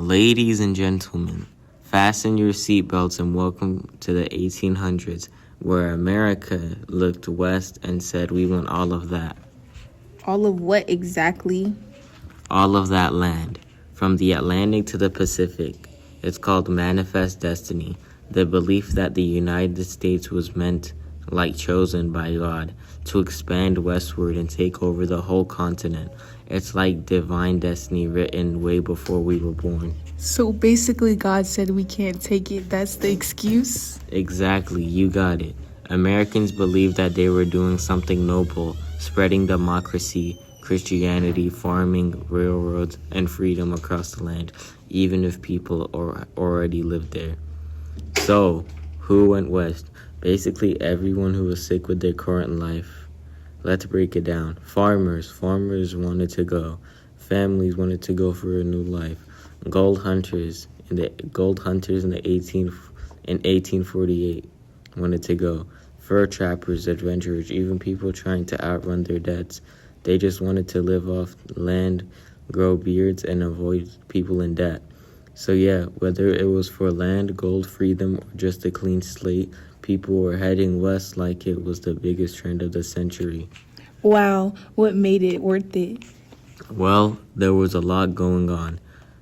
Ladies and gentlemen, fasten your seatbelts and welcome to the 1800s, where America looked west and said, "We want all of that." All of what exactly? All of that land, from the Atlantic to the Pacific. It's called Manifest Destiny, the belief that the United States was meant, like chosen by God, to expand westward and take over the whole continent. It's like divine destiny written way before we were born. So basically God said we can't take it. That's the excuse? Exactly, you got it. Americans believed that they were doing something noble, spreading democracy, Christianity, farming, railroads, and freedom across the land, even if people already lived there. So, who went west? Basically everyone who was sick with their current life. Let's break it down. Farmers wanted to go. Families wanted to go for a new life. Gold hunters in the 1848 wanted to go. Fur trappers, adventurers, even people trying to outrun their debts. They just wanted to live off land, grow beards, and avoid people in debt. So yeah, whether it was for land, gold, freedom, or just a clean slate, people were heading west like it was the biggest trend of the century. Wow, what made it worth it? Well, there was a lot going on.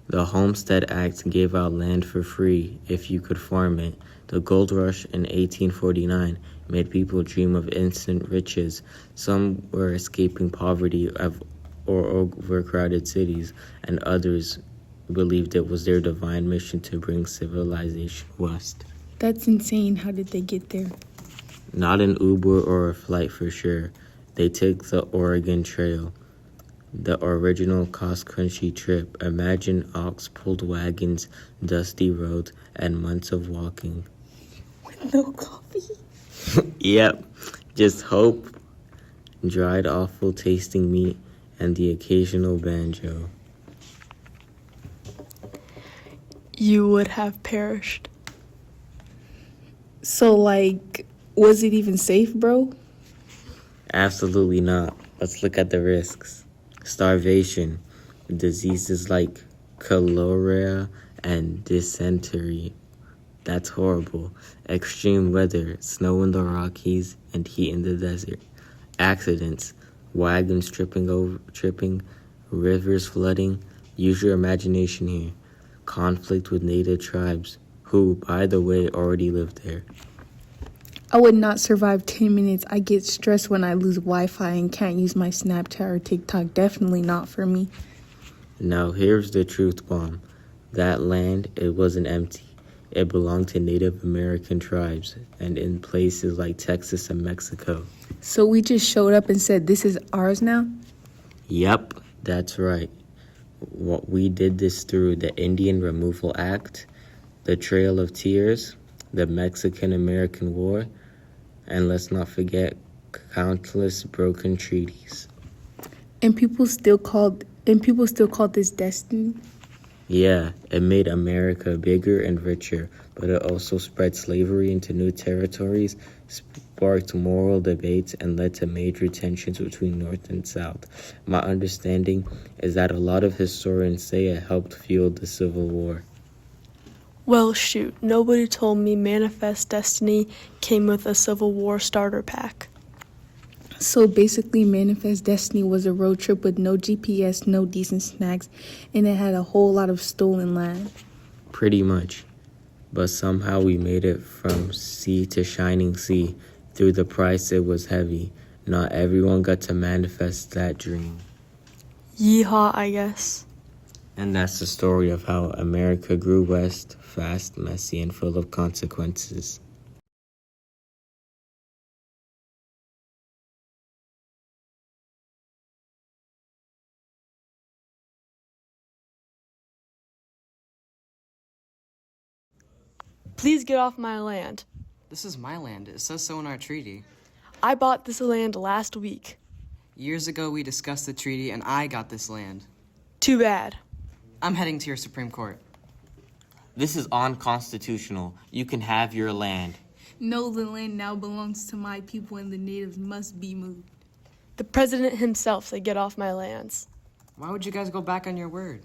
The Homestead Act gave out land for free if you could farm it. The gold rush in 1849 made people dream of instant riches. Some were escaping poverty or overcrowded cities, and others believed it was their divine mission to bring civilization west. That's insane. How did they get there? Not an Uber or a flight for sure. They took the Oregon Trail, the original cross-country trip. Imagine ox-pulled wagons, dusty roads, and months of walking. With no coffee? Yep, just hope, dried awful tasting meat, and the occasional banjo. You would have perished. So, was it even safe, bro? Absolutely not. Let's look at the risks. Starvation, diseases like cholera and dysentery. That's horrible. Extreme weather, snow in the Rockies and heat in the desert. Accidents, wagons tripping, rivers flooding. Use your imagination here. Conflict with native tribes, who, by the way, already lived there. I would not survive 10 minutes. I get stressed when I lose Wi-Fi and can't use my Snapchat or TikTok. Definitely not for me. Now here's the truth bomb. That land, it wasn't empty. It belonged to Native American tribes and in places like Texas and Mexico. So we just showed up and said, this is ours now? Yep, that's right. We did this through the Indian Removal Act, the Trail of Tears, the Mexican-American War, and let's not forget countless broken treaties. And people still called this destiny? Yeah, it made America bigger and richer, but it also spread slavery into new territories, sparked moral debates, and led to major tensions between North and South. My understanding is that a lot of historians say it helped fuel the Civil War. Well, shoot, nobody told me Manifest Destiny came with a Civil War starter pack. So basically, Manifest Destiny was a road trip with no GPS, no decent snacks, and it had a whole lot of stolen land. Pretty much. But somehow we made it from sea to shining sea. Through the price, it was heavy. Not everyone got to manifest that dream. Yeehaw, I guess. And that's the story of how America grew west, fast, messy, and full of consequences. Please get off my land. This is my land. It says so in our treaty. I bought this land last week. Years ago, we discussed the treaty, and I got this land. Too bad. I'm heading to your Supreme Court. This is unconstitutional. You can have your land. No, the land now belongs to my people and the natives must be moved. The president himself said get off my lands. Why would you guys go back on your word?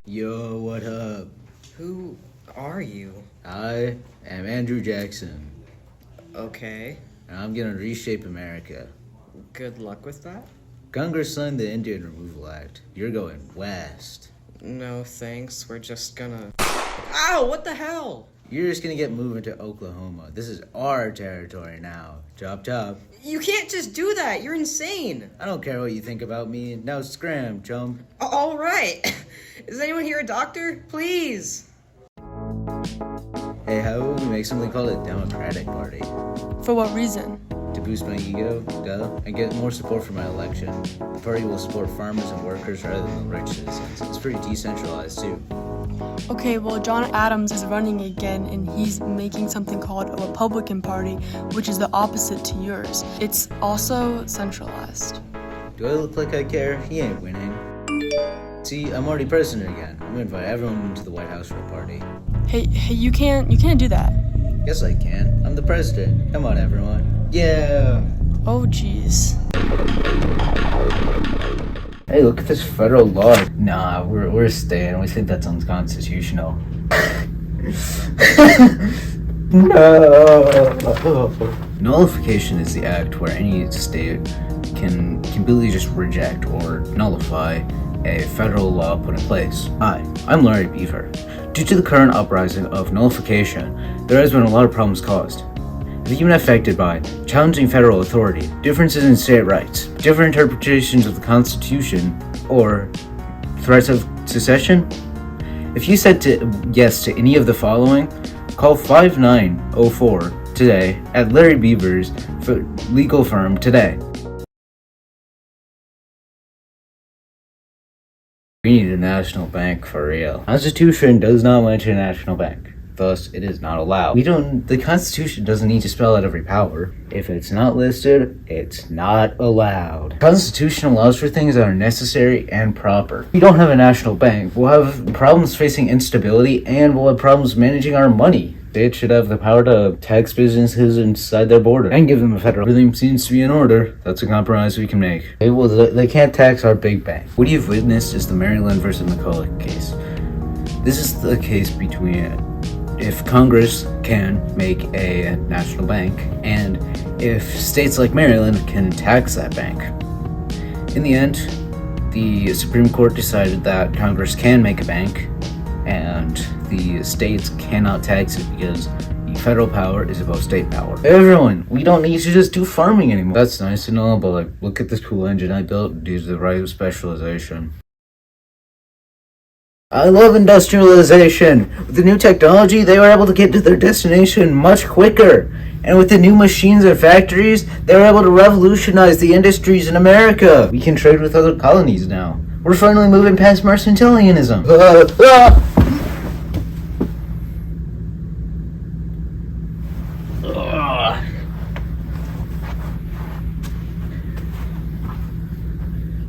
Yo, what up? Who are you? I am Andrew Jackson, Okay. and I'm gonna reshape America. Good luck with that. Congress signed the Indian Removal Act. You're going west. No thanks. We're just gonna. Ow! What the hell? You're just gonna get moved into Oklahoma. This is our territory now. Chop chop. You can't just do that. You're insane. I don't care what you think about me. Now scram, chump. All right. Is anyone here a doctor? Please. Hey, how about we make something called a Democratic Party? For what reason? To boost my ego, duh, and get more support for my election. The party will support farmers and workers rather than the rich citizens. It's pretty decentralized, too. Okay, well, John Adams is running again, and he's making something called a Republican Party, which is the opposite to yours. It's also centralized. Do I look like I care? He ain't winning. See, I'm already president again. I'm gonna invite everyone into the White House for a party. Hey, you can't do that. Yes, I can. I'm the president. Come on, everyone. Yeah! Oh, jeez. Hey, look at this federal law. Nah, we're staying. We think that's unconstitutional. No! Nullification is the act where any state can completely just reject or nullify a federal law put in place. Hi, I'm Larry Beaver. Due to the current uprising of nullification, there has been a lot of problems caused. Have you been affected by challenging federal authority, differences in state rights, different interpretations of the Constitution, or threats of secession? If you said yes to any of the following, call 5904 today at Larry Beaver's legal firm today. We need a national bank for real. Constitution does not mention a national bank. Thus, it is not allowed. The Constitution doesn't need to spell out every power. If it's not listed, it's not allowed. Constitution allows for things that are necessary and proper. If we don't have a national bank, we'll have problems facing instability and we'll have problems managing our money. States should have the power to tax businesses inside their border and give them a federal. Everything seems to be in order. That's a compromise we can make. Okay, well, they can't tax our big bank. What you've witnessed is the Maryland versus McCulloch case. This is the case between if Congress can make a national bank and if states like Maryland can tax that bank. In the end, the Supreme Court decided that Congress can make a bank and the states cannot tax it because the federal power is above state power. Everyone, we don't need to just do farming anymore. That's nice and all, but like, look at this cool engine I built due to the right of specialization. I love industrialization. With the new technology, they were able to get to their destination much quicker. And with the new machines and factories, they were able to revolutionize the industries in America. We can trade with other colonies now. We're finally moving past mercantilianism.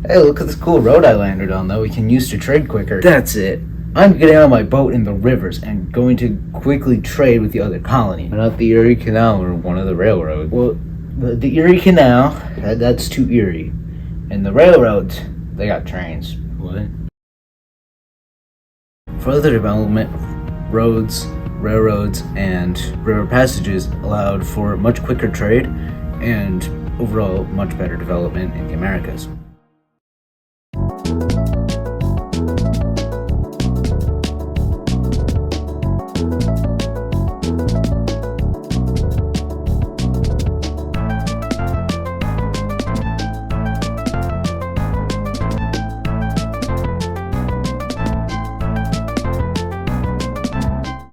Hey, look at this cool road I landed on that we can use to trade quicker. That's it. I'm getting on my boat in the rivers and going to quickly trade with the other colony. Not the Erie Canal or one of the railroads. Well, the Erie Canal, that's too Erie. And the railroads, they got trains. What? Further development, roads, railroads, and river passages allowed for much quicker trade and overall much better development in the Americas.